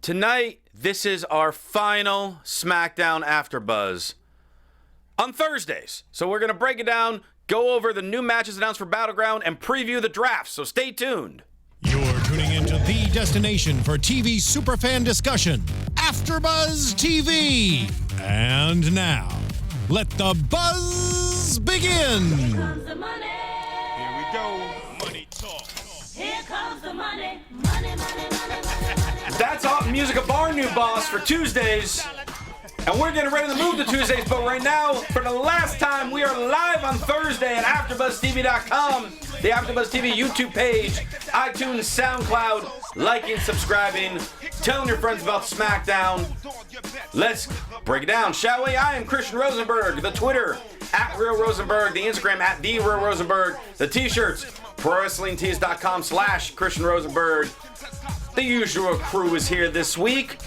Tonight, this is our final SmackDown AfterBuzz on Thursdays. So we're going to break it down, go over the new matches announced for Battleground, and preview the draft. So stay tuned. You're tuning into the destination for TV superfan discussion, AfterBuzz TV. And now, let the buzz begin. Here comes the money. Here we go. Money talk. Here comes the money. Money, money, money, money, money. That's Hot Music of our new boss for Tuesdays. And we're getting ready to move to Tuesdays, but right now, for the last time, we are live on Thursday at AfterBuzzTV.com, the AfterBuzz TV YouTube page, iTunes, SoundCloud, liking, subscribing, telling your friends about SmackDown. Let's break it down, shall we? I am Christian Rosenberg, the Twitter, @RealRosenberg, the Instagram, @TheRealRosenberg, the t-shirts, ProWrestlingTees.com/Christian Rosenberg. The usual crew is here this week.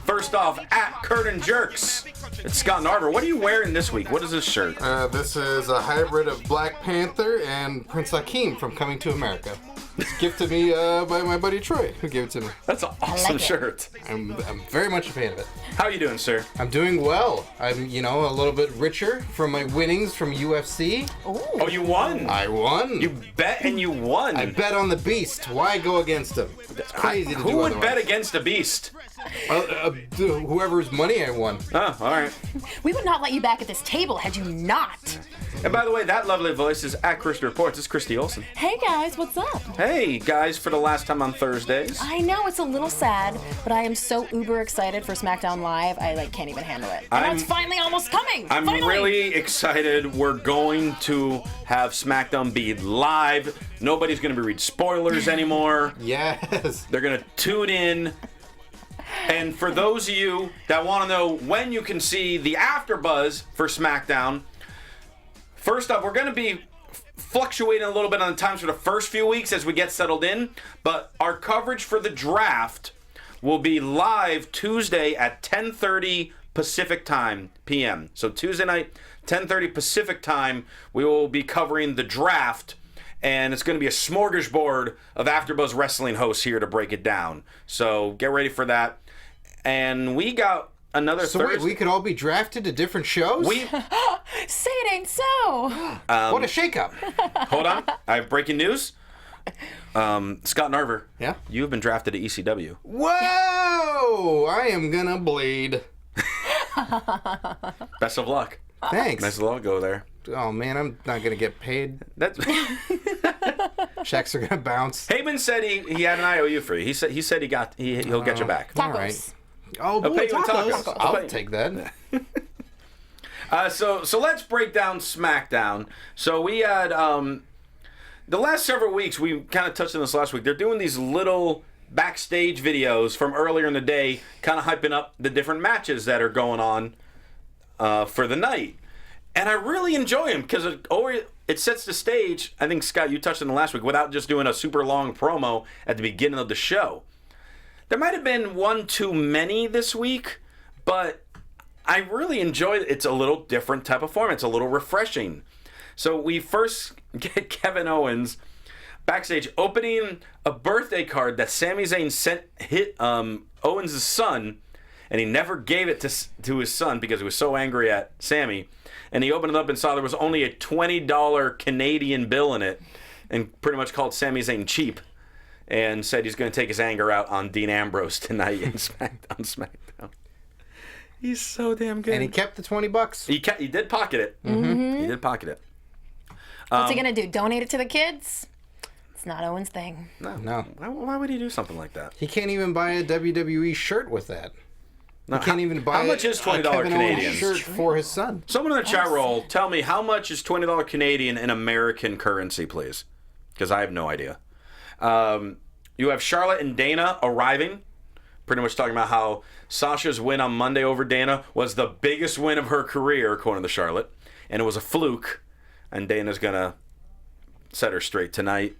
First off, @Curtin Jerks. It's Scott Narver. What are you wearing this week? What is this shirt? This is a hybrid of Black Panther and Prince Hakeem from Coming to America. It's gifted me by my buddy Troy, who gave it to me. That's an awesome shirt. I'm very much a fan of it. How are you doing, sir? I'm doing well. I'm, a little bit richer from my winnings from UFC. Oh, you won. I won. You bet and you won. I bet on the Beast. Why go against him? It's crazy to do Who would otherwise. bet against a beast? Whoever's money I won. Oh, all right. We would not let you back at this table had you not. And by the way, that lovely voice is @Christy Reports. It's Christy Olson. Hey guys, what's up? Hey, guys, for the last time on Thursdays. I know it's a little sad, but I am so uber excited for SmackDown Live. I can't even handle it. And it's finally almost coming. I'm finally. really excited. We're going to have SmackDown be live. Nobody's going to be reading spoilers anymore. Yes. They're going to tune in. And for those of you that want to know when you can see the AfterBuzz for SmackDown, first up, we're going to be fluctuating a little bit on the times for the first few weeks as we get settled in, but our coverage for the draft will be live Tuesday at 10:30 Pacific time, p.m. So Tuesday night, 10:30 Pacific time, we will be covering the draft, and it's going to be a smorgasbord of AfterBuzz wrestling hosts here to break it down. So get ready for that. And we got another So Thursday. wait, we could all be drafted to different shows? Say it ain't so. What a shakeup. Hold on. I have breaking news. Scott Narver. Yeah? You've been drafted to ECW. Whoa! I am gonna bleed. Best of luck. Thanks. Best of luck. Go there. Oh man, I'm not gonna get paid. That's Checks are gonna bounce. Heyman said he had an IOU for you. He said he'll get you back. Tacos. All right. Oh, I'll boy, pay you in tacos. tacos. I'll take that. So let's break down SmackDown. So we had the last several weeks. We kind of touched on this last week. They're doing these little backstage videos from earlier in the day, kind of hyping up the different matches that are going on for the night. And I really enjoy them because it sets the stage. I think, Scott, you touched on it last week, without just doing a super long promo at the beginning of the show. There might have been one too many this week, but I really enjoy it. It's a little different type of form. It's a little refreshing. So we first get Kevin Owens backstage opening a birthday card that Sami Zayn hit Owens' son, and he never gave it to his son because he was so angry at Sami. And he opened it up and saw there was only a $20 Canadian bill in it, and pretty much called Sami Zayn cheap, and said he's going to take his anger out on Dean Ambrose tonight in SmackDown. He's so damn good. And he kept the $20. He did pocket it. Mm-hmm. He did pocket it. What's he gonna do? Donate it to the kids? It's not Owen's thing. No. Why would he do something like that? He can't even buy a WWE shirt with that. No, He can't even buy how much is $20 a Kevin Canadian? Owens shirt for his son. Someone in the chat roll, tell me how much is $20 Canadian in American currency, please? Because I have no idea. You have Charlotte and Dana arriving, pretty much talking about how Sasha's win on Monday over Dana was the biggest win of her career, according to Charlotte, and it was a fluke, and Dana's going to set her straight tonight.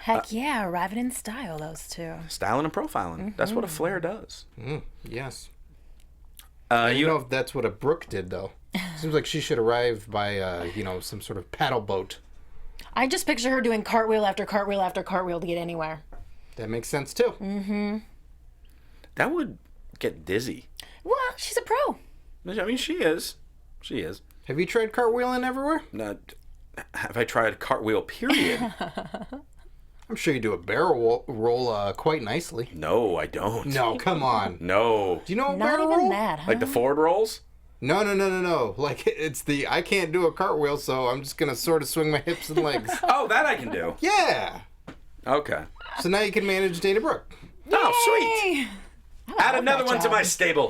Heck yeah, arriving in style, those two. Styling and profiling. Mm-hmm. That's what a Flair does. Yes. I don't know if that's what a Brooke did, though. Seems like she should arrive by, some sort of paddle boat. I just picture her doing cartwheel after cartwheel after cartwheel to get anywhere. That makes sense, too. Mm-hmm. That would get dizzy. Well, she's a pro. I mean, she is. She is. Have you tried cartwheeling everywhere? Have I tried cartwheel, period? I'm sure you do a barrel roll quite nicely. No, I don't. No, come on. No. Do you know a Not barrel even roll? that, huh? Like the forward rolls? No. Like, it's the, I can't do a cartwheel, so I'm just going to sort of swing my hips and legs. Oh, that I can do. Yeah. Okay. So now you can manage Dana Brooke. Oh, sweet. Yay! Add another one to job. my stable.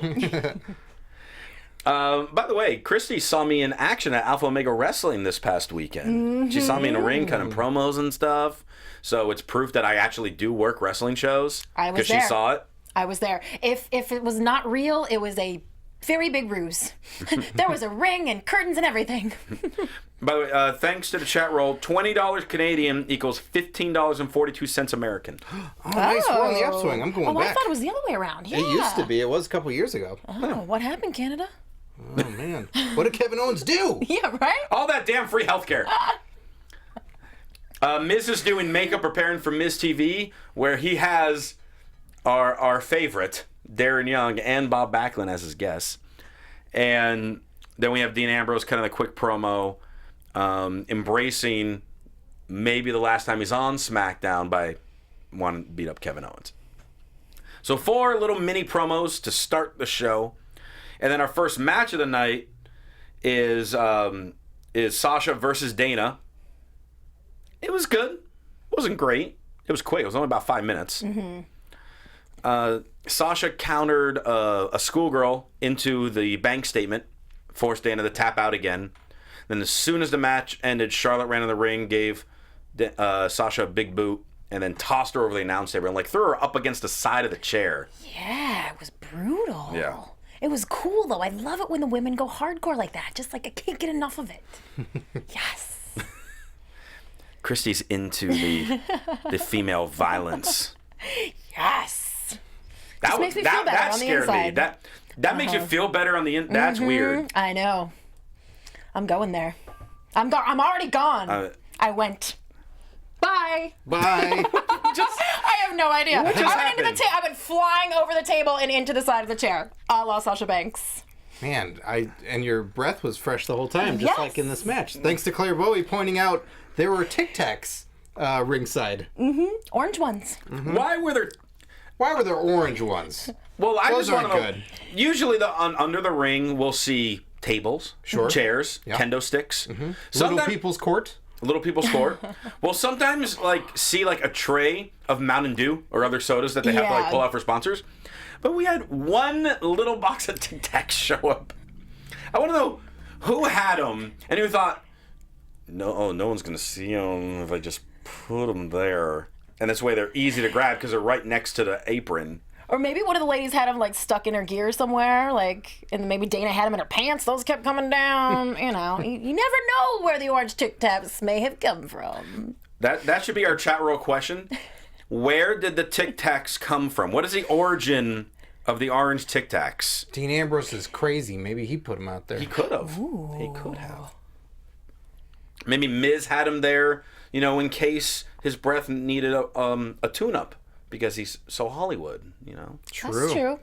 By the way, Christy saw me in action at Alpha Omega Wrestling this past weekend. She saw me in a ring, kind of promos and stuff. So it's proof that I actually do work wrestling shows. I was Because she there. saw it. I was there. If it was not real, it was a very big ruse. There was a ring and curtains and everything. By the way, thanks to the chat roll, $20 Canadian equals $15.42 American. Oh, nice. We're on the upswing. I'm going Oh, back. I thought it was the other way around. Yeah. It used to be. It was a couple years ago. Oh, what happened, Canada? Oh, man. What did Kevin Owens do? Yeah, right? All that damn free healthcare. Miz is doing makeup preparing for Miz TV, where he has our favorite, Darren Young, and Bob Backlund as his guests. And then we have Dean Ambrose, kind of a quick promo, embracing maybe the last time he's on SmackDown by wanting to beat up Kevin Owens. So 4 little mini promos to start the show. And then our first match of the night is Sasha versus Dana. It was good. It wasn't great. It was quick. It was only about 5 minutes. Sasha countered a schoolgirl into the bank statement, forced Dana to tap out again. Then as soon as the match ended, Charlotte ran in the ring, gave Sasha a big boot, and then tossed her over the announce table and like threw her up against the side of the chair. Yeah, it was brutal. Yeah. It was cool, though. I love it when the women go hardcore like that. Just like, I can't get enough of it. Yes. Christy's into the female violence. Yes. That makes me feel better that on the scared me. inside. That makes you feel better on the inside. That's weird. I know. I'm going there. I'm already gone. I went. Bye. Bye. I have no idea. What just happened? I went flying over the table and into the side of the chair, a la Sasha Banks. Man, and your breath was fresh the whole time, just Yes. like in this match. Thanks to Claire Bowie pointing out there were Tic Tacs ringside. Orange ones. Why were there orange ones? Well, I Those just want to know. aren't good. Usually, under the ring, we'll see tables, chairs, Yeah. kendo sticks. Little People's Court. Little people's court. We'll sometimes see like a tray of Mountain Dew or other sodas that they have to like Yeah. pull out for sponsors. But we had one little box of Tic Tacs show up. I want to know who had them and who thought, no one's gonna see them if I just put them there. And this way they're easy to grab because they're right next to the apron. Or maybe one of the ladies had them like stuck in her gear somewhere, like, and maybe Dana had them in her pants. Those kept coming down. You know, you never know where the orange Tic Tacs may have come from. That should be our chat roll question. Where did the Tic Tacs come from? What is the origin of the orange Tic Tacs? Dean Ambrose is crazy. Maybe he put them out there. He could have. He could have. Maybe Miz had him there, in case his breath needed a tune-up because he's so Hollywood, True. That's true.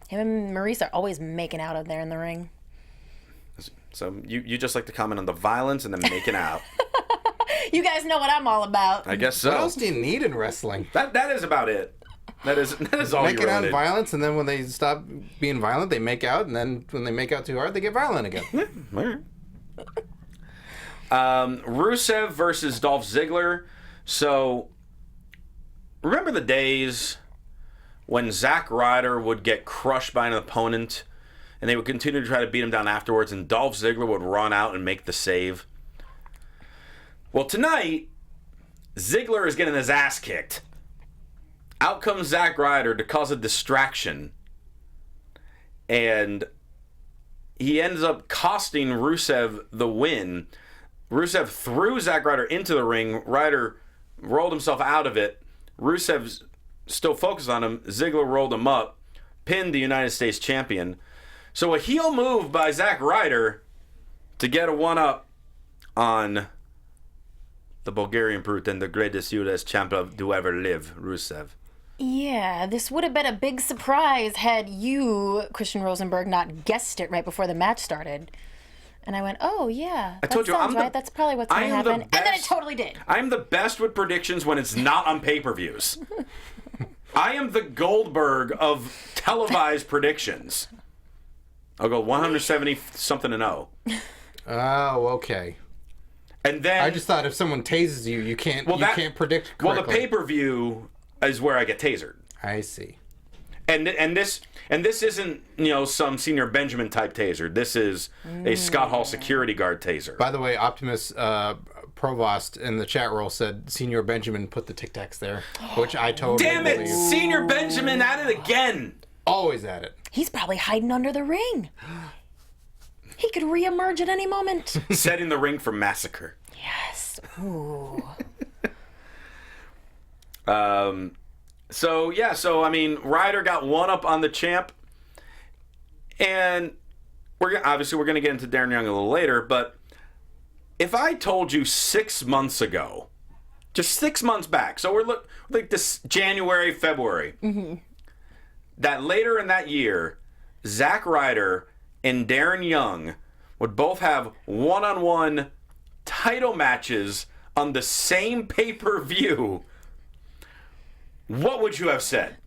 Him and Maurice are always making out there in the ring. So you just like to comment on the violence and then making out. You guys know what I'm all about. I guess so. What else do you need in wrestling? That is about it. That is all you Making really out need. violence, and then when they stop being violent, they make out, and then when they make out too hard, they get violent again. All right. Rusev versus Dolph Ziggler. So, remember the days when Zack Ryder would get crushed by an opponent and they would continue to try to beat him down afterwards and Dolph Ziggler would run out and make the save? Well, tonight, Ziggler is getting his ass kicked. Out comes Zack Ryder to cause a distraction. And he ends up costing Rusev the win. Rusev threw Zack Ryder into the ring. Ryder rolled himself out of it. Rusev's still focused on him. Ziggler rolled him up, pinned the United States champion. So a heel move by Zack Ryder to get a one-up on the Bulgarian brute and the greatest U.S. champion to ever live, Rusev. Yeah, this would have been a big surprise had you, Christian Rosenberg, not guessed it right before the match started. And I went, oh, yeah. I told you, sounds right. That's probably what's going to happen. And then it totally did. I'm the best with predictions when it's not on pay-per-views. I am the Goldberg of televised predictions. I'll go 170-something and 0. Oh, okay. And then I just thought if someone tases you, you can't can't predict correctly. Well, the pay-per-view is where I get tasered. I see. And this isn't, some Senior Benjamin type taser. This is a Scott Hall security guard taser. By the way, Optimus Provost in the chat roll said Senior Benjamin put the Tic Tacs there, which I totally Damn it! believe. Senior Benjamin at it again. Always at it. He's probably hiding under the ring. He could reemerge at any moment. Setting the ring for massacre. Yes. Ooh. So Ryder got one up on the champ, and we're going to get into Darren Young a little later. But if I told you 6 months ago, just 6 months back, so we're like this January, February, that later in that year, Zack Ryder and Darren Young would both have one-on-one title matches on the same pay-per-view, what would you have said?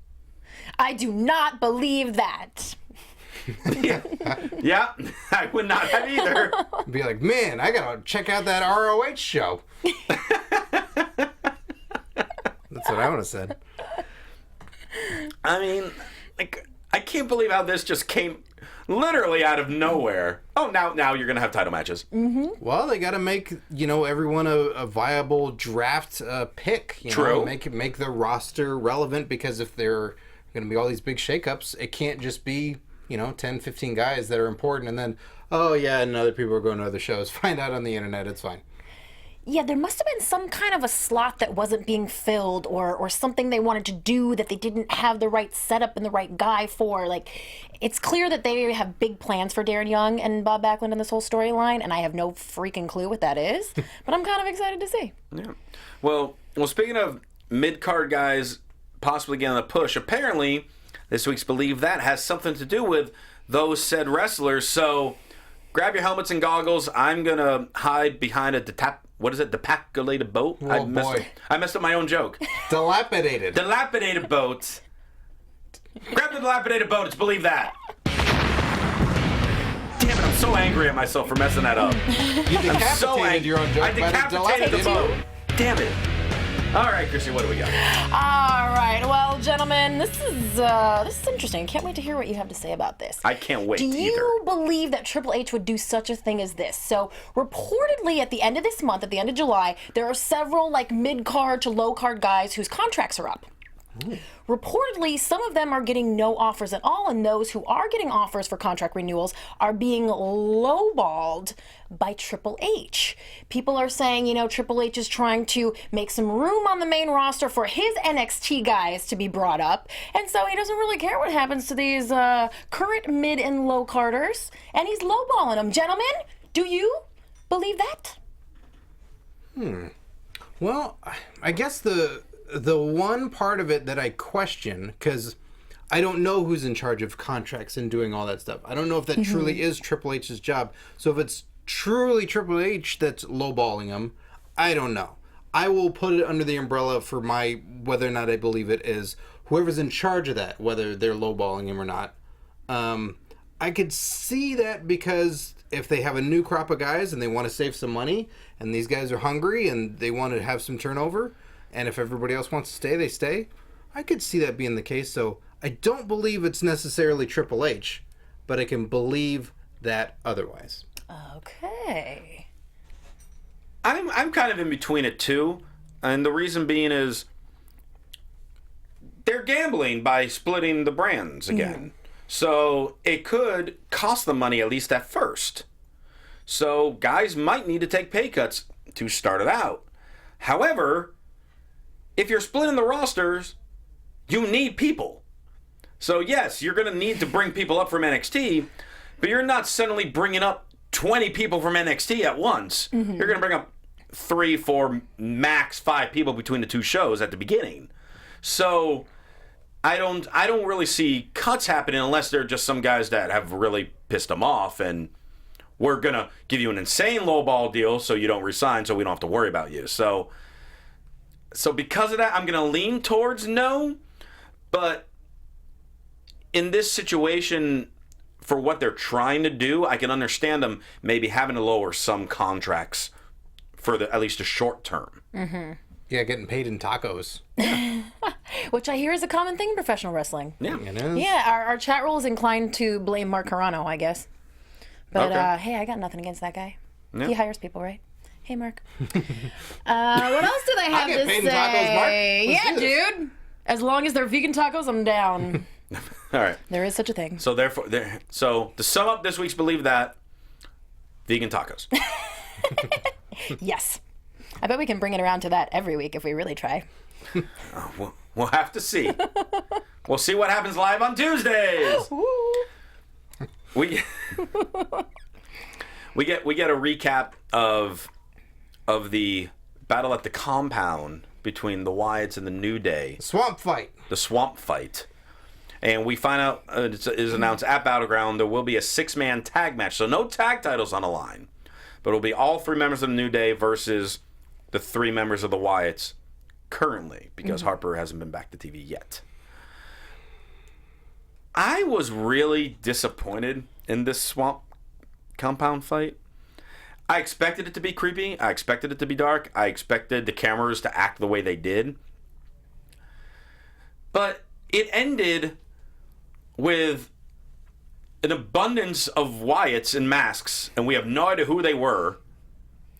I do not believe that. Yeah, I would not have either. Be like, man, I gotta check out that ROH show. That's what I would have said. I mean, like, I can't believe how this just came literally out of nowhere. Oh, now you're gonna have title matches. Mm-hmm. Well, they got to make everyone a viable draft pick. True. Make the roster relevant, because if there are going to be all these big shakeups, it can't just be 10, 15 guys that are important, and then and other people are going to other shows. Find out on the internet. It's fine. Yeah, there must have been some kind of a slot that wasn't being filled, or something they wanted to do that they didn't have the right setup and the right guy for. Like, it's clear that they have big plans for Darren Young and Bob Backlund in this whole storyline, and I have no freaking clue what that is. But I'm kind of excited to see. Yeah. Well, speaking of mid-card guys possibly getting a push, apparently this week's Believe That has something to do with those said wrestlers. So grab your helmets and goggles. I'm going to hide behind a dilapidated boat? Oh, boy. I messed up my own joke. Dilapidated. Dilapidated boat. Grab the dilapidated boat. It's Believe That. Damn it, I'm so angry at myself for messing that up. You decapitated your own joke. I decapitated the boat. Damn it. All right, Chrissy, what do we got? All right, well, gentlemen, this is interesting. Can't wait to hear what you have to say about this. I can't wait either. Do you believe that Triple H would do such a thing as this? So, reportedly, at the end of this month, at the end of July, there are several mid-card to low-card guys whose contracts are up. Ooh. Reportedly, some of them are getting no offers at all, and those who are getting offers for contract renewals are being lowballed by Triple H. People are saying, Triple H is trying to make some room on the main roster for his NXT guys to be brought up, and so he doesn't really care what happens to these current mid and low carders, and he's lowballing them. Gentlemen, do you believe that? Well, I guess the one part of it that I question, because I don't know who's in charge of contracts and doing all that stuff. I don't know if that truly is Triple H's job. So if it's truly Triple H that's lowballing him, I don't know. I will put it under the umbrella for whether or not I believe it is whoever's in charge of that, whether they're lowballing him or not. I could see that, because if they have a new crop of guys and they want to save some money, and these guys are hungry and they want to have some turnover, and if everybody else wants to stay, they stay. I could see that being the case. So I don't believe it's necessarily Triple H, but I can believe that otherwise. Okay. I'm kind of in between it too, and the reason being is they're gambling by splitting the brands again. So it could cost them money, at least at first. So guys might need to take pay cuts to start it out. However, if you're splitting the rosters, you need people. So yes, you're going to need to bring people up from NXT, but you're not suddenly bringing up 20 people from NXT at once. You're going to bring up 3, 4, max 5 people between the two shows at the beginning. So I don't really see cuts happening unless they're just some guys that have really pissed them off, and we're gonna give you an insane lowball deal so you don't resign, so we don't have to worry about you. So because of that, I'm gonna lean towards no. But in this situation, for what they're trying to do, I can understand them maybe having to lower some contracts for at least a short term. Mm-hmm. Yeah, getting paid in tacos. Which I hear is a common thing in professional wrestling. Yeah. It is. Yeah, our chat roll is inclined to blame Mark Carano, I guess. But Okay. hey, I got nothing against that guy. Yeah. He hires people, right? Hey, Mark. What else do they have get to paid say? in tacos, Mark. Let's Yeah, do this. dude. As long as they're vegan tacos, I'm down. All right. There is such a thing. So therefore, so to sum up this week's Believe That, vegan tacos. Yes. I bet we can bring it around to that every week if we really try. We'll have to see. We'll see what happens live on Tuesdays. We get a recap of the battle at the compound between the Wyatts and the New Day, Swamp fight. the swamp fight. And we find out it is announced at Battleground there will be a 6-man tag match. So no tag titles on the line. But it'll be all 3 members of the New Day versus the 3 members of the Wyatts currently, because Harper hasn't been back to TV yet. I was really disappointed in this swamp compound fight. I expected it to be creepy. I expected it to be dark. I expected the cameras to act the way they did. But it ended with an abundance of Wyatts in masks, and we have no idea who they were,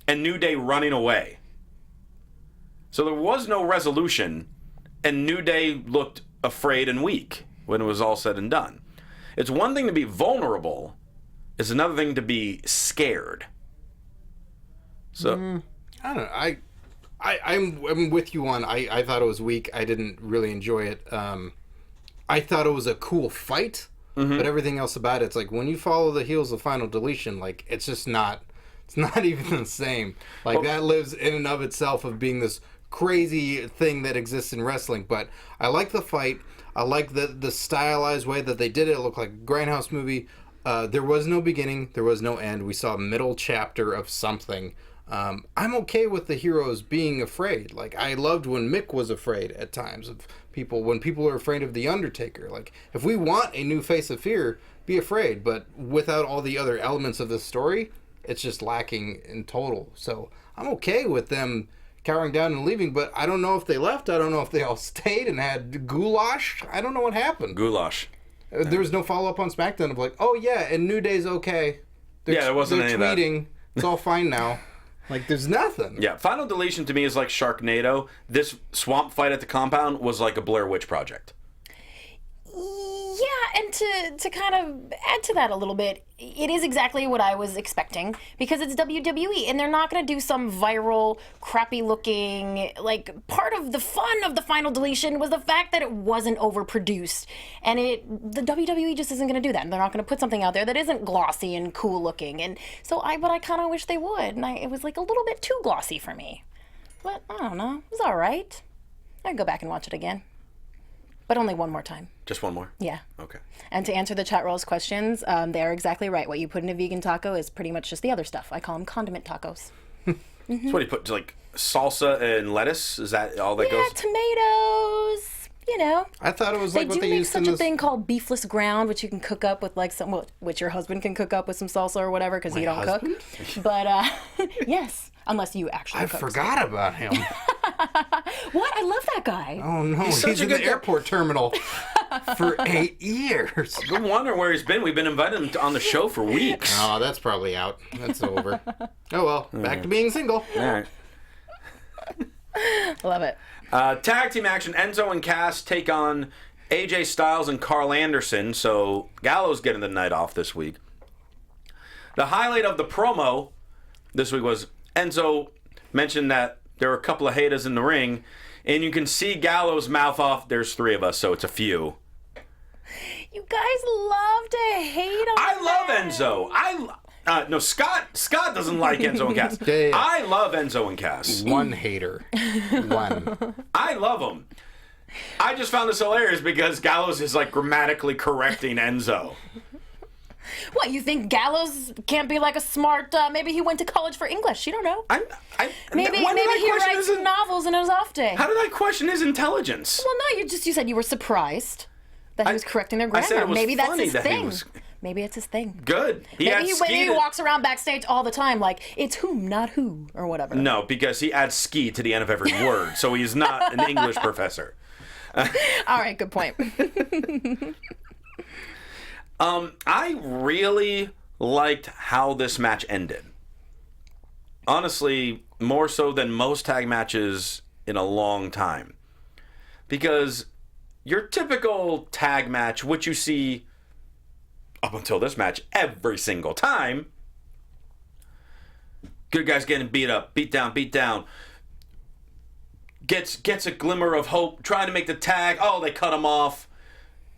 and New Day running away. So there was no resolution, and New Day looked afraid and weak when it was all said and done. It's one thing to be vulnerable, it's another thing to be scared. So I don't know. I'm with you on. I thought it was weak. I didn't really enjoy it. I thought it was a cool fight, but everything else about it's like when you follow the heels of Final Deletion, like it's just not. It's not even the same. Like that lives in and of itself of being this crazy thing that exists in wrestling. But I like the fight. I like the stylized way that they did it. It looked like a Grindhouse movie. There was no beginning. There was no end. We saw a middle chapter of something. I'm okay with the heroes being afraid. Like, I loved when Mick was afraid at times of people, when people are afraid of The Undertaker. Like, if we want a new face of fear, be afraid. But without all the other elements of this story, it's just lacking in total. So I'm okay with them cowering down and leaving, but I don't know if they left. I don't know if they all stayed and had goulash. I don't know what happened. goulash. There was no follow-up on SmackDown of like, oh yeah, and New Day's okay. There wasn't any of that. tweeting. It's all fine now. Like, there's nothing. Yeah, Final Deletion to me is like Sharknado. This swamp fight at the compound was like a Blair Witch Project. Yeah, and to kind of add to that a little bit, it is exactly what I was expecting because it's WWE and they're not going to do some viral, crappy looking, like part of the fun of the Final Deletion was the fact that it wasn't overproduced. And the WWE just isn't going to do that. And they're not going to put something out there that isn't glossy and cool looking. And so but I kind of wish they would. And it was like a little bit too glossy for me. But I don't know. It was all right. I'd go back and watch it again. But only one more time. Just one more? Yeah. Okay. And to answer the chat roll's questions, they're exactly right. What you put in a vegan taco is pretty much just the other stuff. I call them condiment tacos. So what do you put, like salsa and lettuce? Is that all that Yeah, goes? tomatoes. You know. I thought it was They like what do they make used in such a this. thing called beefless ground, which you can cook up with like which your husband can cook up with some salsa or whatever because you don't husband? cook. But yes, unless you actually I cook. forgot about him. What? I love that guy. Oh no, He's such he's a in the good guy. airport terminal for 8 years. I'm wondering where he's been. We've been inviting him on the show for weeks. Oh, that's probably out. That's over. Oh well, back to being single. All right. Love it. Tag team action. Enzo and Cass take on AJ Styles and Carl Anderson. So Gallows getting the night off this week. The highlight of the promo this week was Enzo mentioned that there were a couple of haters in the ring, and you can see Gallows' mouth off. There's 3 of us, so it's a few. You guys love to hate on I love that. Enzo. No, Scott doesn't like Enzo and Cass. Yeah. I love Enzo and Cass. One hater. One. I love them. I just found this hilarious because Gallows is like grammatically correcting Enzo. What, you think Gallows can't be like a smart, maybe he went to college for English, you don't know. Maybe he writes novels in his off day. How did I question his intelligence? Well, no, you said you were surprised that he was correcting their grammar. I said it was maybe that's his that thing. Maybe it's his thing. Good. Maybe he walks around backstage all the time like, it's whom, not who, or whatever. No, because he adds ski to the end of every word, so he's not an English professor. All right, good point. I really liked how this match ended. Honestly, more so than most tag matches in a long time. Because your typical tag match, which you see up until this match every single time, good guys getting beat up, beat down, gets a glimmer of hope, trying to make the tag, they cut him off.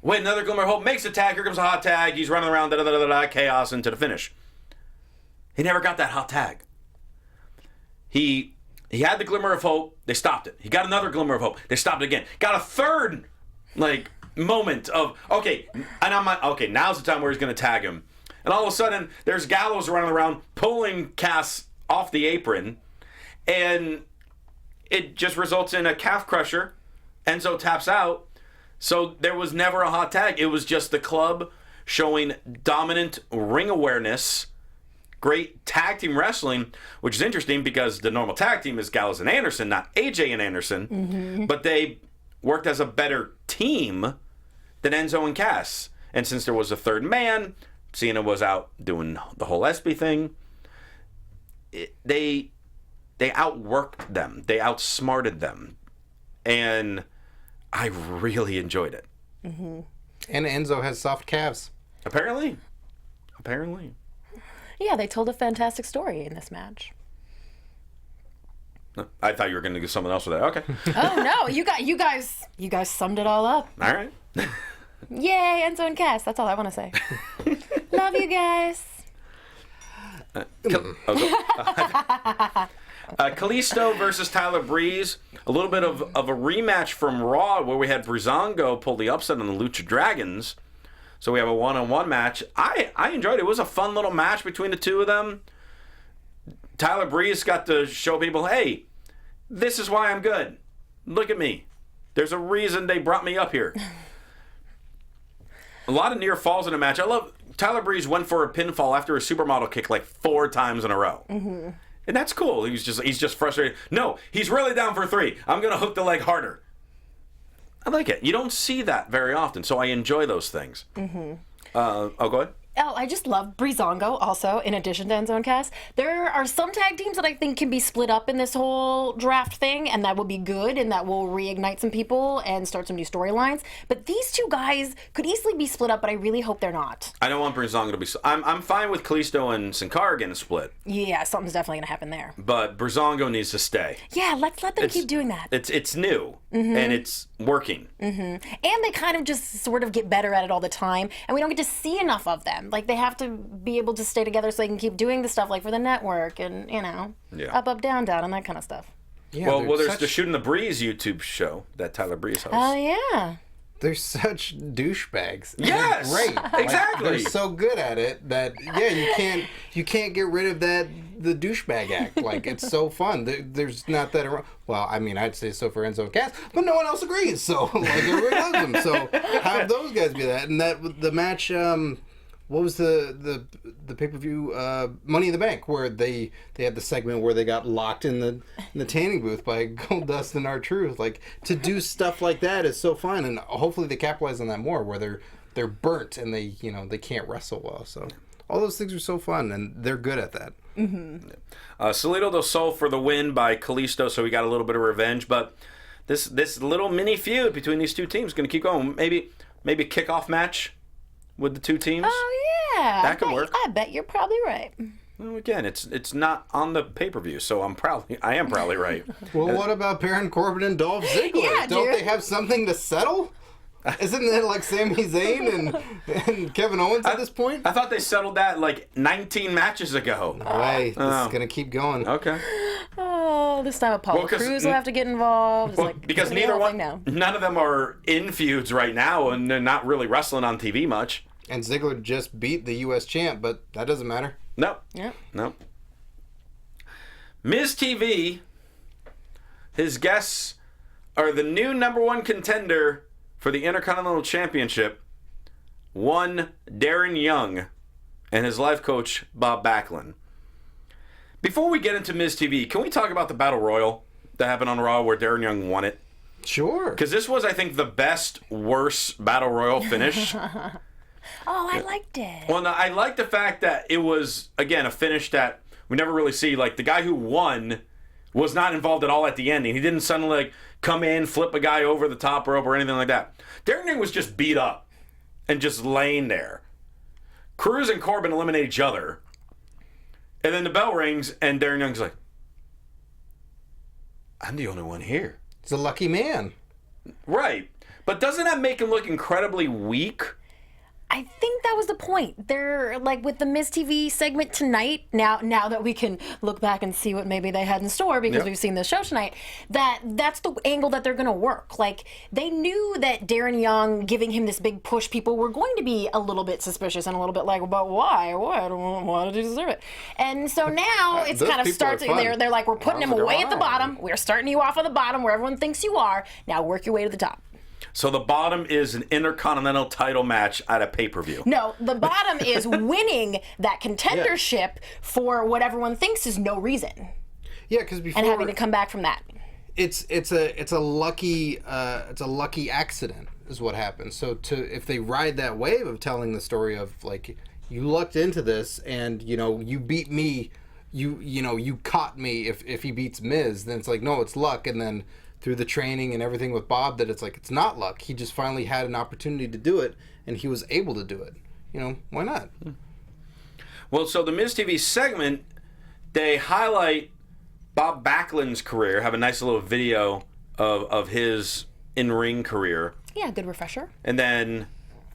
Wait, another glimmer of hope, makes the tag, here comes a hot tag, he's running around, chaos into the finish. He never got that hot tag. He had the glimmer of hope, they stopped it. He got another glimmer of hope, they stopped it again. Got a third, moment of, now's the time where he's going to tag him. And all of a sudden, there's Gallows running around, pulling Cass off the apron, and it just results in a calf crusher. Enzo taps out. So there was never a hot tag. It was just the club showing dominant ring awareness, great tag team wrestling, which is interesting because the normal tag team is Gallows and Anderson, not AJ and Anderson. Mm-hmm. But they worked as a better team than Enzo and Cass. And since there was a third man, Cena was out doing the whole Espy thing, they outworked them. They outsmarted them. And I really enjoyed it. Mm-hmm. And Enzo has soft calves. Apparently. Yeah, they told a fantastic story in this match. I thought you were going to do something else with that. Okay. Oh no, you guys summed it all up. All right. Yay, Enzo and Cass. That's all I want to say. Love you guys. Kalisto versus Tyler Breeze. A little bit of a rematch from Raw where we had Breezango pull the upset on the Lucha Dragons. So we have a one-on-one match. I enjoyed it. It was a fun little match between the two of them. Tyler Breeze got to show people, hey, this is why I'm good. Look at me. There's a reason they brought me up here. A lot of near falls in the match. I love Tyler Breeze went for a pinfall after a supermodel kick 4 times in a row. Mm-hmm. And that's cool. He's just frustrated. No, he's really down for 3. I'm going to hook the leg harder. I like it. You don't see that very often, so I enjoy those things. Mm-hmm. Go ahead. Oh, I just love Breezango also, in addition to Enzo and Cass. There are some tag teams that I think can be split up in this whole draft thing, and that will be good, and that will reignite some people and start some new storylines. But these two guys could easily be split up, but I really hope they're not. I don't want Breezango to be... I'm fine with Kalisto and Sin Cara getting split. Yeah, something's definitely going to happen there. But Breezango needs to stay. Yeah, let them keep doing that. It's new, and it's working. Mm-hmm. And they kind of just sort of get better at it all the time, and we don't get to see enough of them. They have to be able to stay together so they can keep doing the stuff for the network and, up, down, and that kind of stuff. Yeah, well, there's the Shooting the Breeze YouTube show that Tyler Breeze hosts. Oh, yeah. They're such douchebags. Yes, great. Exactly. They're so good at it that you can't get rid of the douchebag act. It's so fun. There's not that around. Well, I mean, I'd say so for Enzo and Cass, but no one else agrees. So everybody loves them. So have those guys be that. And that the match. What was the pay-per-view Money in the Bank where they had the segment where they got locked in the tanning booth by Goldust and R-Truth. To do stuff like that is so fun, and hopefully they capitalize on that more where they're burnt and they can't wrestle well. So all those things are so fun, and they're good at that. Mm-hmm. Salito del Sol for the win by Kalisto, so we got a little bit of revenge, but this little mini feud between these two teams is going to keep going. Maybe a kickoff match with the two teams. Oh yeah, that could work. I bet you're probably right. Well, again, it's not on the pay-per-view, so I am probably right. Well, what about Baron Corbin and Dolph Ziggler? Yeah, don't they have something to settle? Isn't it Sami Zayn and Kevin Owens at this point? I thought they settled that 19 matches ago. No way. This is gonna keep going. Okay. Oh, oh, this time Apollo 'cause Crews will have to get involved. It's Well, like, because the neither whole one, thing now. none of them are in feuds right now, and they're not really wrestling on TV much. And Ziggler just beat the U.S. champ, but that doesn't matter. No. Yeah. No. Miz TV, his guests are the new #1 contender for the Intercontinental Championship, one Darren Young and his life coach, Bob Backlund. Before we get into Miz TV, can we talk about the Battle Royal that happened on Raw where Darren Young won it? Sure. Because this was, I think, the best, worst Battle Royal finish. Oh, I liked it. Well, no, I like the fact that it was, again, a finish that we never really see. Like, the guy who won was not involved at all at the ending. He didn't suddenly, like, come in, flip a guy over the top rope or anything like that. Darren Young was just beat up and just laying there. Cruz and Corbin eliminate each other. And then the bell rings, and Darren Young's like, I'm the only one here. He's a lucky man. Right. But doesn't that make him look incredibly weak? I think that was the point. They're like with the Miz TV segment tonight. Now that we can look back and see what maybe they had in store because Yep. we've seen the show tonight. That's the angle that they're going to work. Like they knew that Darren Young giving him this big push, people were going to be a little bit suspicious and a little bit like, but why? Why did he deserve it? And so now it's Those kind of people starts. are fun. They're like, we're putting him How's it away at the going? bottom. We're starting you off at the bottom where everyone thinks you are. Now work your way to the top. So the bottom is an Intercontinental title match at a pay-per-view. No, the bottom is winning that contendership for what everyone thinks is no reason, Yeah, because before and having to come back from that. it's a lucky accident is what happened. So if they ride that wave of telling the story of like you lucked into this and you beat me, you caught me if he beats Miz, then it's like no, it's luck, and then through the training and everything with Bob that it's like it's not luck. He just finally had an opportunity to do it and he was able to do it. Why not? Well, so the Miz TV segment, they highlight Bob Backlund's career, have a nice little video of his in-ring career. Yeah, good refresher. And then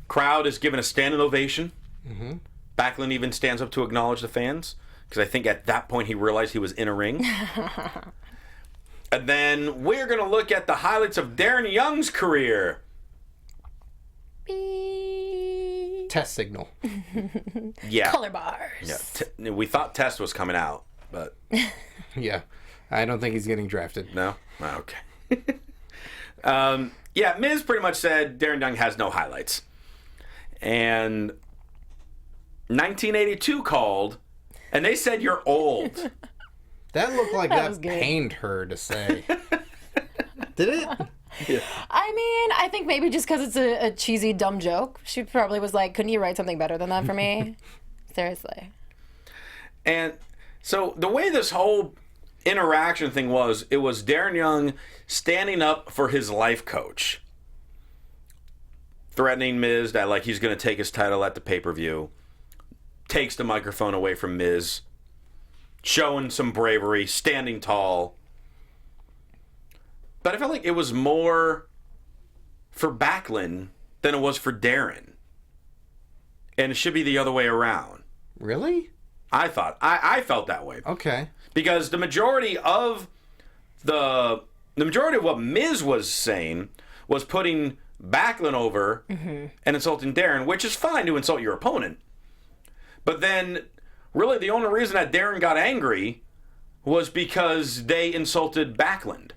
crowd is given a standing ovation. Mm-hmm. Backlund even stands up to acknowledge the fans because I think at that point he realized he was in a ring. And then we're going to look at the highlights of Darren Young's career. Test signal. Yeah. Color bars. Yeah. We thought Test was coming out, but Yeah. I don't think he's getting drafted. no? Oh, okay. Yeah, Miz pretty much said Darren Young has no highlights. And 1982 called, and they said you're old. That looked like That was that good. pained her to say. Did it? I mean, I think maybe just because it's a cheesy, dumb joke, she probably was like, couldn't you write something better than that for me? Seriously. And so the way this whole interaction thing was, it was Darren Young standing up for his life coach, threatening Miz that like he's going to take his title at the pay-per-view, takes the microphone away from Miz, showing some bravery, standing tall. But I felt like it was more for Backlund than it was for Darren. And it should be the other way around. Really? I thought. I felt that way. Okay. Because the majority of what Miz was saying was putting Backlund over and insulting Darren, which is fine to insult your opponent. But then, really, the only reason that Darren got angry was because they insulted Backlund.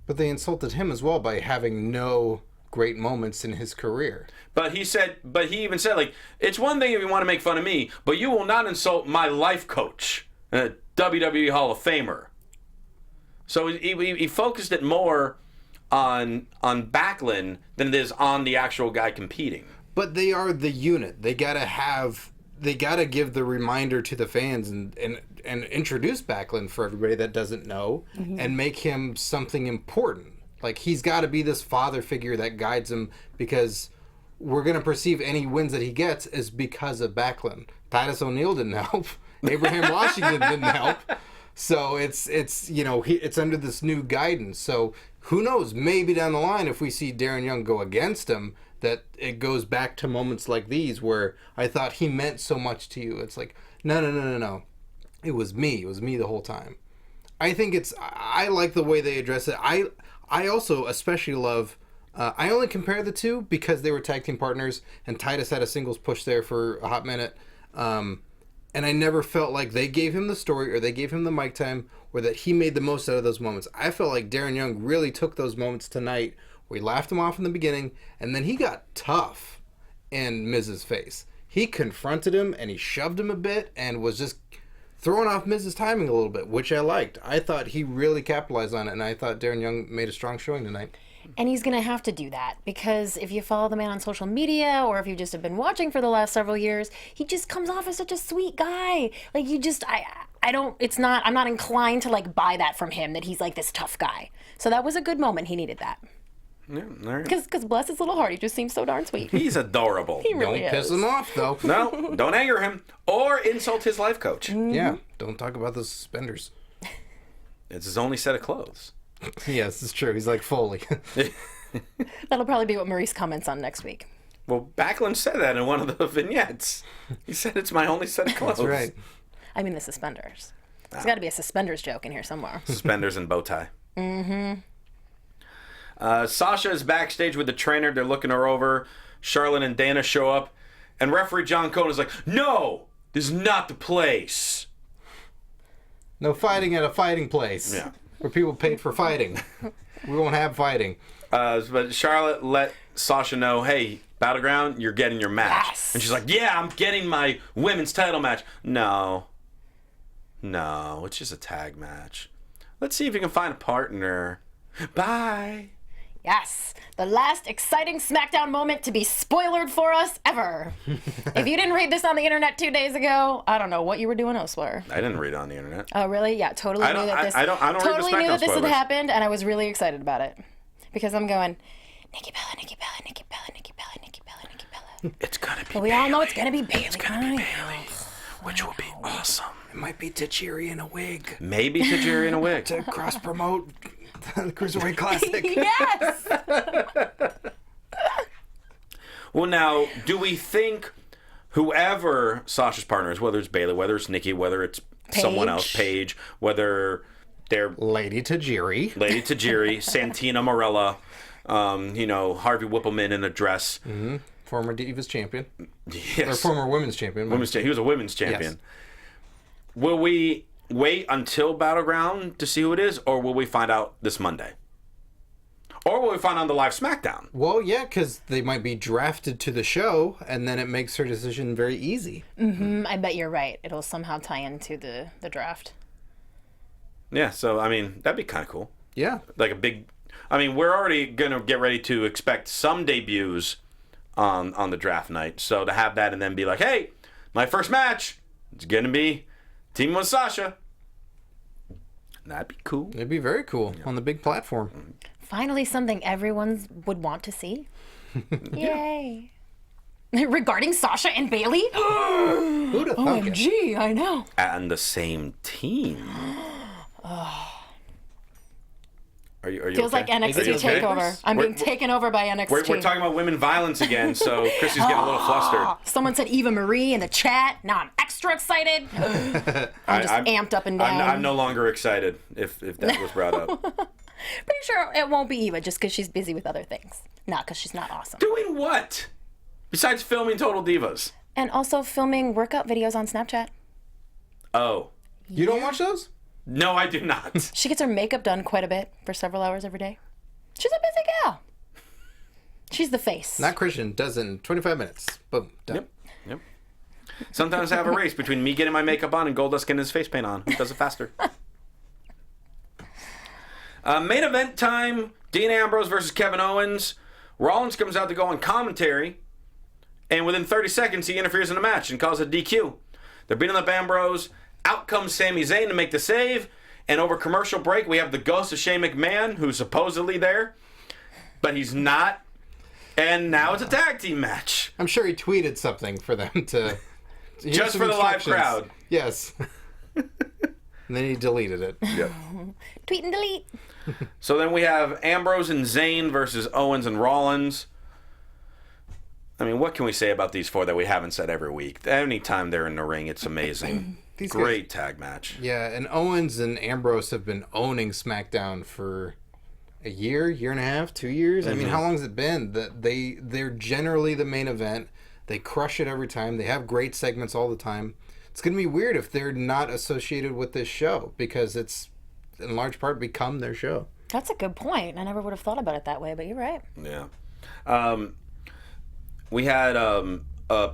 But they insulted him as well by having no great moments in his career. But he even said, like, it's one thing if you want to make fun of me, but you will not insult my life coach, a WWE Hall of Famer. So he focused it more on Backlund than it is on the actual guy competing. But they are the unit. They gotta give the reminder to the fans and introduce Backlund for everybody that doesn't know and make him something important. Like he's got to be this father figure that guides him because we're going to perceive any wins that he gets is because of Backlund. Titus O'Neil didn't help. Abraham Washington didn't help. So it's under this new guidance. So who knows? Maybe down the line, if we see Darren Young go against him, that it goes back to moments like these where I thought he meant so much to you. It's like, no. It was me. It was me the whole time. I think I like the way they address it. I also especially love. I only compare the two because they were tag team partners, and Titus had a singles push there for a hot minute. And I never felt like they gave him the story or they gave him the mic time or that he made the most out of those moments. I felt like Darren Young really took those moments tonight where he laughed him off in the beginning, and then he got tough in Miz's face. He confronted him and he shoved him a bit and was just throwing off Miz's timing a little bit, which I liked. I thought he really capitalized on it, and I thought Darren Young made a strong showing tonight. And he's going to have to do that because if you follow the man on social media or if you just have been watching for the last several years, he just comes off as such a sweet guy. Like I'm not inclined to like buy that from him, that he's like this tough guy. So that was a good moment. He needed that. Yeah, all right. Because bless his little heart, he just seems so darn sweet. He's adorable. He really Don't is. piss him off, though. No, don't anger him or insult his life coach. Yeah, don't talk about the suspenders. It's his only set of clothes. Yes, it's true. He's like Foley. That'll probably be what Maurice comments on next week. Well, Backlund said that in one of the vignettes. He said it's my only set of clothes. That's right. I mean the suspenders. There's got to be a suspenders joke in here somewhere. Suspenders and bow tie. Mm-hmm. Sasha is backstage with the trainer. They're looking her over. Charlotte and Dana show up. And referee John Cone is like, no, this is not the place. No fighting at a fighting place. Yeah. Where people paid for fighting. We won't have fighting. But Charlotte let Sasha know, hey, Battleground, you're getting your match. Yes. And she's like, yeah, I'm getting my women's title match. No, it's just a tag match. Let's see if you can find a partner. Bye. Yes, the last exciting SmackDown moment to be spoilered for us ever. If you didn't read this on the internet 2 days ago, I don't know what you were doing elsewhere. I didn't read it on the internet. Oh, really? Yeah, totally I knew that this. don't read the totally knew SmackDown that this had spoilers. happened, and I was really excited about it because I'm going, Nikki Bella, Nikki Bella, Nikki Bella, Nikki Bella, Nikki Bella, Nikki Bella. It's gonna be But we all know it's gonna be Bailey. It's gonna be Bailey, which will be awesome. It might be Tajiri in a wig Maybe Tajiri in a wig. to cross promote the Cruiserweight Classic. Yes. Well, now, do we think whoever Sasha's partner is, whether it's Bailey, whether it's Nikki, whether it's someone else, Paige, whether they're Lady Tajiri. Lady Tajiri, Santina Marella, Harvey Whippleman in a dress. Mm-hmm. Former Divas champion. Yes. Or former women's champion. He was a women's champion. Yes. Will we wait until Battleground to see who it is, or will we find out this Monday? Or will we find out on the live SmackDown? Well, yeah, because they might be drafted to the show, and then it makes her decision very easy. Mm-hmm, I bet you're right. It'll somehow tie into the draft. Yeah, so, I mean, that'd be kind of cool. Yeah. Like a big... I mean, we're already going to get ready to expect some debuts on the draft night. So to have that and then be like, hey, my first match, it's going to be teaming with Sasha. That'd be cool. It'd be very cool on the big platform. Finally, something everyone would want to see. Yay. Regarding Sasha and Bailey? Who'd have thunk it? OMG, I know. And the same team. Are you Feels okay? like NXT Are you okay? takeover. I'm being taken over by NXT. We're talking about women violence again, so Christy's getting a little flustered. Someone said Eva Marie in the chat. Now I'm extra excited. I'm just amped up and down. I'm no longer excited if that was brought up. Pretty sure it won't be Eva just because she's busy with other things. Not because she's not awesome. Doing what? Besides filming Total Divas. And also filming workout videos on Snapchat. Oh. You don't watch those? No, I do not. She gets her makeup done quite a bit for several hours every day. She's a busy gal. She's the face. Not Christian. Does in 25 minutes. Boom. Done. Yep. Sometimes I have a race between me getting my makeup on and Goldust getting his face paint on. Who does it faster? Main event time. Dean Ambrose versus Kevin Owens. Rollins comes out to go on commentary. And within 30 seconds, he interferes in the match and calls it DQ. They're beating up Ambrose. Out comes Sami Zayn to make the save. And over commercial break, we have the ghost of Shane McMahon, who's supposedly there. But he's not. And now it's a tag team match. I'm sure he tweeted something for them to... here's Just some for the live instructions. crowd. Yes. And then he deleted it. Yep. Tweet and delete. So then we have Ambrose and Zayn versus Owens and Rollins. I mean, what can we say about these four that we haven't said every week? Anytime they're in the ring, it's amazing. these Great tag match. Yeah, and Owens and Ambrose have been owning SmackDown for a year and a half, 2 years. I mean, how long has it been? That they're generally the main event. They crush it every time. They have great segments all the time. It's going to be weird if they're not associated with this show because it's in large part become their show. That's a good point. I never would have thought about it that way, but you're right. Yeah. We had a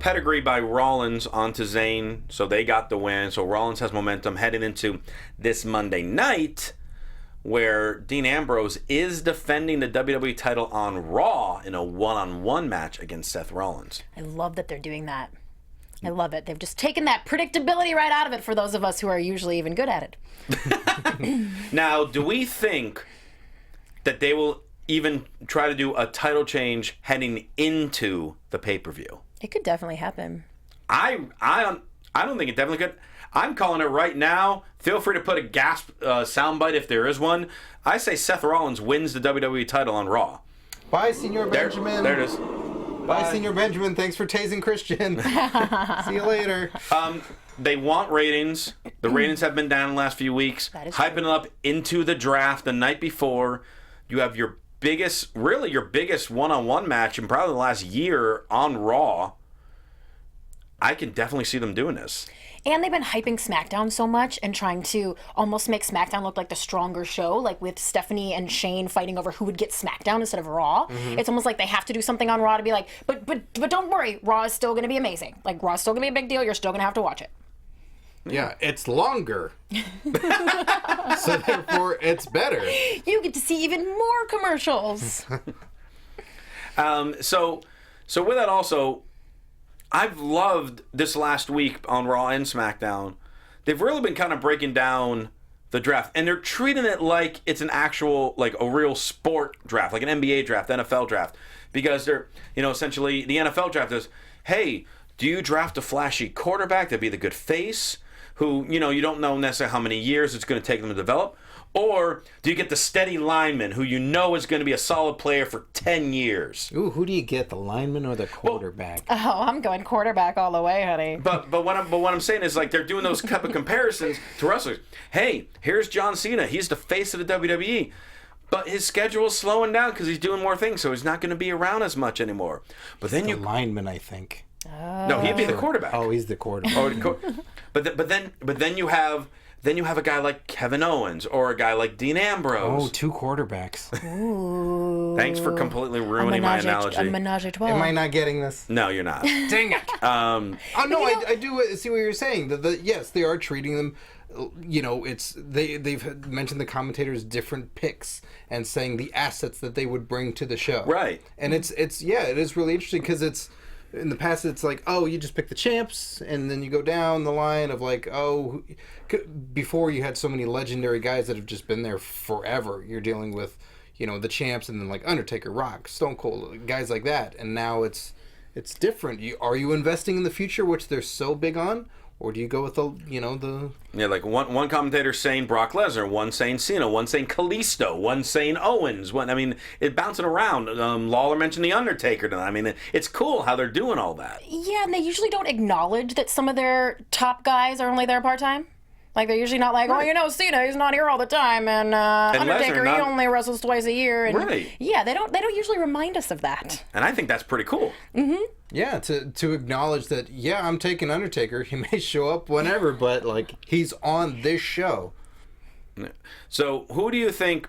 pedigree by Rollins onto Zayn, so they got the win. So Rollins has momentum heading into this Monday night, where Dean Ambrose is defending the WWE title on Raw in a one-on-one match against Seth Rollins. I love that they're doing that. I love it. They've just taken that predictability right out of it for those of us who are usually even good at it. Now, do we think that they will even try to do a title change heading into the pay-per-view? It could definitely happen. I don't think it definitely could. I'm calling it right now. Feel free to put a gasp soundbite if there is one. I say Seth Rollins wins the WWE title on Raw. Bye, Senor Benjamin. There it is. Bye, Senor Benjamin. Thanks for tasing Christian. See you later. They want ratings. The ratings have been down the last few weeks. That is Hyping true. it up into the draft the night before. You have your biggest one-on-one match in probably the last year on Raw. I can definitely see them doing this. And they've been hyping SmackDown so much and trying to almost make SmackDown look like the stronger show, like with Stephanie and Shane fighting over who would get SmackDown instead of Raw. It's almost like they have to do something on Raw to be like, but don't worry, Raw is still going to be amazing. Like, Raw is still going to be a big deal. You're still going to have to watch it. Yeah, it's longer. So therefore, it's better. You get to see even more commercials. So with that also, I've loved this last week on Raw and SmackDown. They've really been kind of breaking down the draft, and they're treating it like it's an actual, like a real sport draft, like an NBA draft, NFL draft, because they're, essentially the NFL draft is, hey, do you draft a flashy quarterback to be the good face, who, you don't know necessarily how many years it's going to take them to develop, or do you get the steady lineman who is going to be a solid player for 10 years? Ooh, who do you get, the lineman or the quarterback? Oh, I'm going quarterback all the way, honey. But what I'm saying is, like, they're doing those type of comparisons to wrestlers. Hey, here's John Cena. He's the face of the WWE. But his schedule is slowing down because he's doing more things, so he's not going to be around as much anymore. But then The lineman, I think. No, he'd be the quarterback. Oh, he's the quarterback. But then you have a guy like Kevin Owens or a guy like Dean Ambrose. Oh, two quarterbacks. Thanks for completely ruining my analogy. A menage a trois. Am I not getting this? No, you're not. Dang it. Oh, no, I do see what you're saying. Yes, they are treating them, they've mentioned the commentators' different picks and saying the assets that they would bring to the show. Right. And it is really interesting because it's, in the past, it's like, oh, you just pick the champs, and then you go down the line of like, oh, before you had so many legendary guys that have just been there forever. You're dealing with, the champs, and then like Undertaker, Rock, Stone Cold, guys like that. And now it's different. Are you investing in the future, which they're so big on, or do you go with the Yeah, like one commentator saying Brock Lesnar, one saying Cena, one saying Kalisto, one saying Owens. It bouncing around. Lawler mentioned the Undertaker. It's cool how they're doing all that. Yeah, and they usually don't acknowledge that some of their top guys are only there part-time. Like, they're usually not like, Cena, he's not here all the time, and Undertaker, he only wrestles twice a year. And, right. Yeah, they don't usually remind us of that. And I think that's pretty cool. Mm-hmm. Yeah, to acknowledge that, yeah, I'm taking Undertaker. He may show up whenever, but, like, he's on this show. So who do you think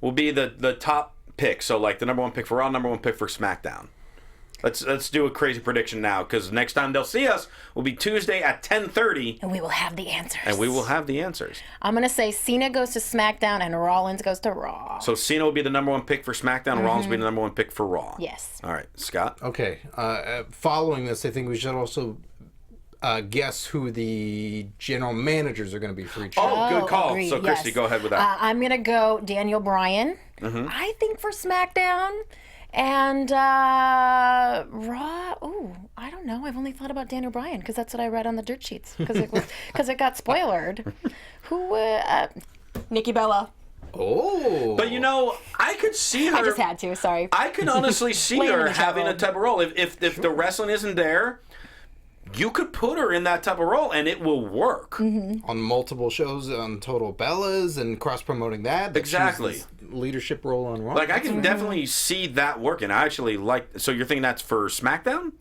will be the top pick? So, like, the number one pick for Raw, number one pick for SmackDown. Let's do a crazy prediction now, because next time they'll see us will be Tuesday at 10:30. And we will have the answers. I'm going to say Cena goes to SmackDown and Rollins goes to Raw. So Cena will be the number one pick for SmackDown, and Rollins will be the number one pick for Raw. Yes. All right, Scott? Okay. Following this, I think we should also guess who the general managers are going to be for each show. Oh, good call. Agreed, So, Christy, yes. go ahead with that. I'm going to go Daniel Bryan. I think for SmackDown. And Raw, I don't know. I've only thought about Daniel Bryan because that's what I read on the dirt sheets because it got spoilered. Nikki Bella. Oh. But I could see her. I just had to. Sorry. I could honestly see Laying in her the chat having a room. type of role. If the wrestling isn't there, you could put her in that type of role and it will work. On multiple shows on Total Bellas and cross-promoting that. Exactly. She's this leadership role on Raw. Like, I can definitely see that working. I actually like... So you're thinking that's for SmackDown?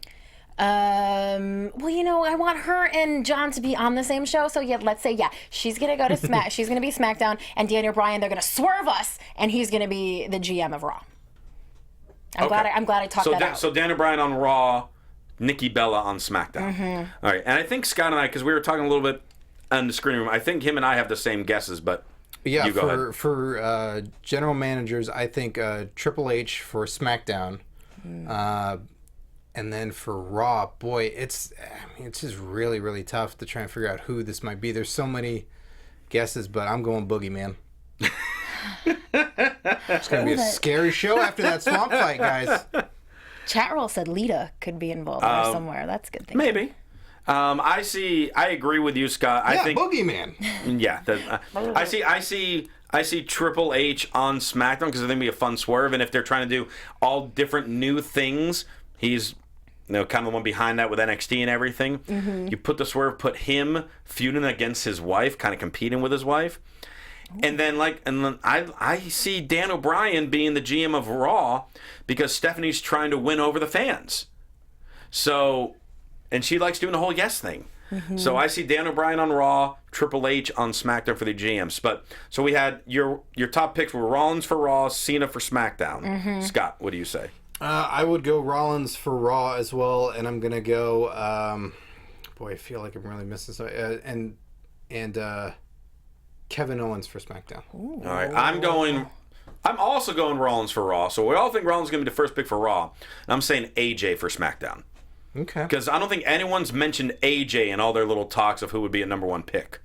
Well, you know, I want her and John to be on the same show. So, yeah, let's say, she's going to go to she's going to be SmackDown, and Daniel Bryan, they're going to swerve us, and he's going to be the GM of Raw. I'm glad I talked that out. So Daniel Bryan on Raw, Nikki Bella on SmackDown. All right, and I think Scott and I, because we were talking a little bit in the screen room, I think him and I have the same guesses, but yeah, you go ahead. For general managers, I think Triple H for SmackDown, and then for Raw, boy, it's just really, really tough to try and figure out who this might be. There's so many guesses, but I'm going Boogeyman. It's going to be a scary show after that swamp fight, guys. Chat roll said Lita could be involved there somewhere. That's a good thing. Maybe. I agree with you, Scott. I think Boogeyman. Yeah. I see Triple H on SmackDown because I think it'd be a fun swerve, and if they're trying to do all different new things, he's kind of the one behind that with NXT and everything. You put the swerve, put him feuding against his wife, kind of competing with his wife. And then I see Dan O'Brien being the GM of Raw because Stephanie's trying to win over the fans. So, and she likes doing the whole yes thing. So I see Dan O'Brien on Raw, Triple H on SmackDown for the GMs. But so we had your top picks were Rollins for Raw, Cena for SmackDown. Scott, what do you say? I would go Rollins for Raw as well, and I'm gonna go. I feel like I'm really missing something. And Kevin Owens for SmackDown. All right, I'm also going Rollins for Raw. So we all think Rollins is going to be the first pick for Raw. And I'm saying AJ for SmackDown. Okay. Because I don't think anyone's mentioned AJ in all their little talks of who would be a number one pick.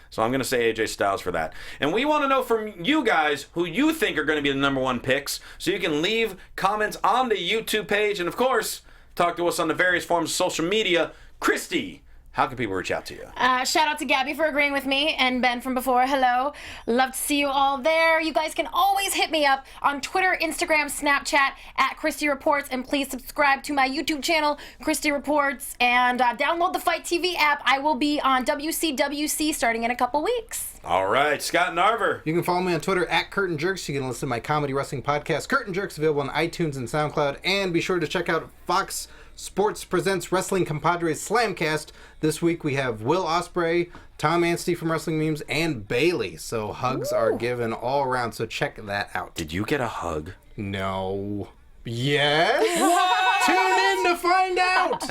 So I'm going to say AJ Styles for that. And we want to know from you guys who you think are going to be the number one picks. So you can leave comments on the YouTube page. And, of course, talk to us on the various forms of social media. Christy, how can people reach out to you? Shout out to Gabby for agreeing with me and Ben from before. Hello. Love to see you all there. You guys can always hit me up on Twitter, Instagram, Snapchat at Christy Reports. And please subscribe to my YouTube channel, Christy Reports. And download the Fight TV app. I will be on WCWC starting in a couple weeks. All right. Scott Narver. You can follow me on Twitter at Curtain Jerks. You can listen to my comedy wrestling podcast, Curtain Jerks, available on iTunes and SoundCloud. And be sure to check out Fox Sports Presents Wrestling Compadres Slamcast. This week we have Will Ospreay, Tom Anstey from Wrestling Memes, and Bailey. So hugs are given all around, so check that out. Did you get a hug? No. Yes? Tune in to find out!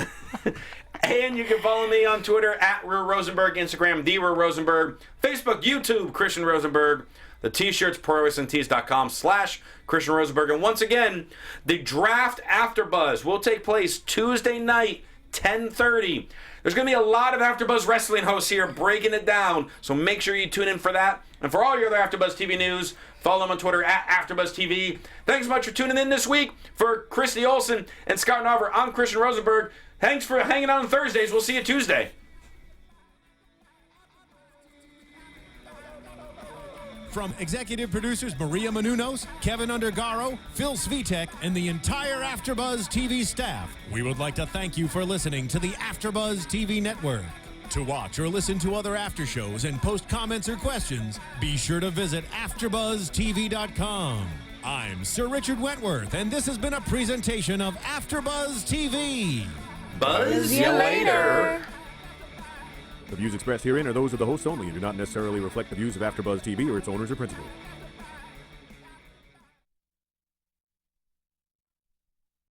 And you can follow me on Twitter at Rear Rosenberg, Instagram, The Rear Rosenberg, Facebook, YouTube, Christian Rosenberg, the t-shirts, ProWrestlingTees.com/Christian Rosenberg. And once again, the draft AfterBuzz will take place Tuesday night, 10:30. There's going to be a lot of AfterBuzz wrestling hosts here breaking it down, so make sure you tune in for that. And for all your other AfterBuzz TV news, follow them on Twitter at AfterBuzz TV. Thanks so much for tuning in this week. For Christy Olson and Scott Narver, I'm Christian Rosenberg. Thanks for hanging out on Thursdays. We'll see you Tuesday. From executive producers Maria Menounos, Kevin Undergaro, Phil Svitek, and the entire AfterBuzz TV staff, we would like to thank you for listening to the AfterBuzz TV network. To watch or listen to other after shows and post comments or questions, be sure to visit AfterBuzzTV.com. I'm Sir Richard Wentworth, and this has been a presentation of AfterBuzz TV. Buzz you later. The views expressed herein are those of the hosts only and do not necessarily reflect the views of AfterBuzz TV or its owners or principals.